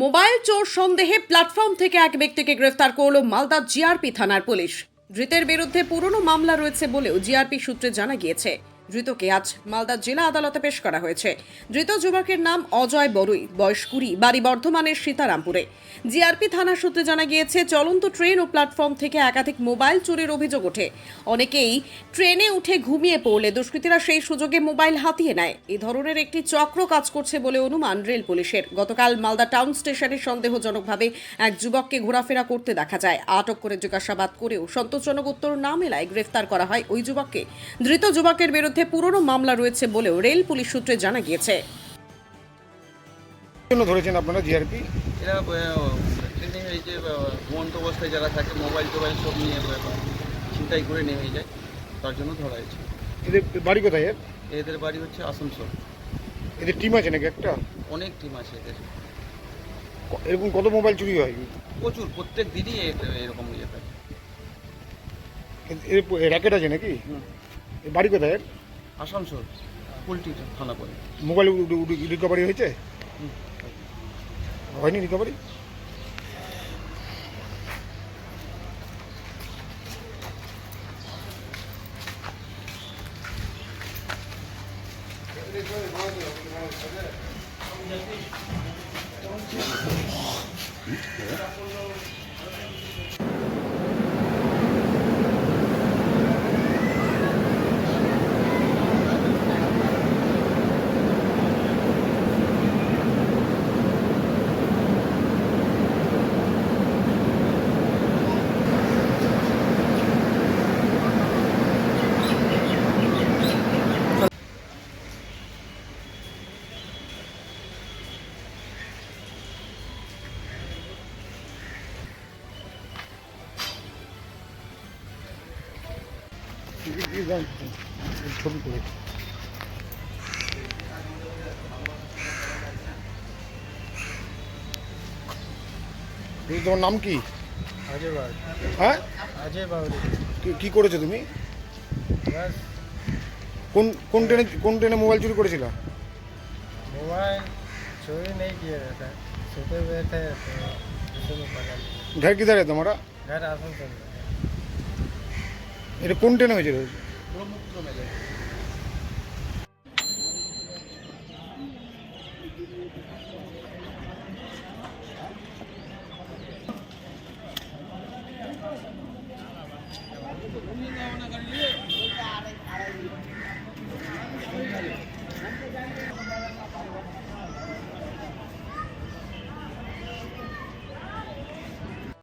Mobile চোর সন্দেহে platform থেকে এক ব্যক্তিকে গ্রেফতার করল মালদা জিআরপি থানার পুলিশ। ধৃতের বিরুদ্ধে পুরনো মামলা রয়েছে বলেও জিআরপি সূত্রে জানা গিয়েছে। ধৃতকে আজ মালদা জেলা আদালতে পেশ করা হয়েছে। ধৃত যুবকের নাম অজয় বড়ুই, বয়স 20, বাড়ি বর্ধমানের সীতারামপুরে। জিআরপি থানা সূত্রে জানা গিয়েছে, চলন্ত ট্রেন ও প্ল্যাটফর্ম থেকে একাধিক মোবাইল চুরির অভিযোগ ওঠে। অনেকেই ট্রেনে উঠে ঘুমিয়ে পড়লে দুষ্কৃতীরা সেই সুযোগে মোবাইল হাতিয়ে নেয়। এই ধরনের একটি চক্র কাজ করছে বলে অনুমান রেল পুলিশের। গতকাল মালদা টাউন স্টেশনে সন্দেহজনকভাবে এক যুবককে ঘোরাফেরা করতে দেখা যায়। আটক করে জিজ্ঞাসাবাদ করেও সন্তোষজনক উত্তর না মেলায় গ্রেফতার করা হয় ওই যুবককে। ধৃত যুবকের বিরুদ্ধে পুরনো মামলা রয়েছে বলেও রেল পুলিশ সূত্রে জানা গিয়েছে। ধরেছেন আপনারা জিআরপি? এরা ট্রেনে এই যে ঘুমন্ত অবস্থায় যারা থাকে মোবাইল টোবাইল সব নিয়ে ছিনতাই করে নেমে যায়, তার জন্য ধরা হয়েছে। এদের বাড়ি কোথায়? এদের বাড়ি হচ্ছে আসানসোল। এদের টিম আছে নাকি একটা? অনেক টিম আছে এদের, এরকম কত মোবাইল চুরি হয়? প্রচুর, প্রত্যেক দিনই এরকম ইয়ে থাকে। এর র্যাকেট আছে নাকি? এর বাড়ি কোথায়? আসানসোল পোল্ট্রি থানা পড়ে। মোবাইল রিকভারি হয়েছে? হয়নি রিকভারি? ছবি করে তোমার নাম কি? अजय बावरी। হ্যাঁ, अजय बावरी। কি করেছো তুমি? बस কোন ট্রেনে মোবাইল চুরি করেছিল? मोबाइल चोरी नहीं किया रहता, सोते हुए थे तो किसी को पकड़ लिया। घर किधर है तुम्हारा? घर आसनसोल में। এটা কোন ট্রেনে হয়েছিল? ব্রহ্মপুত্র মেলে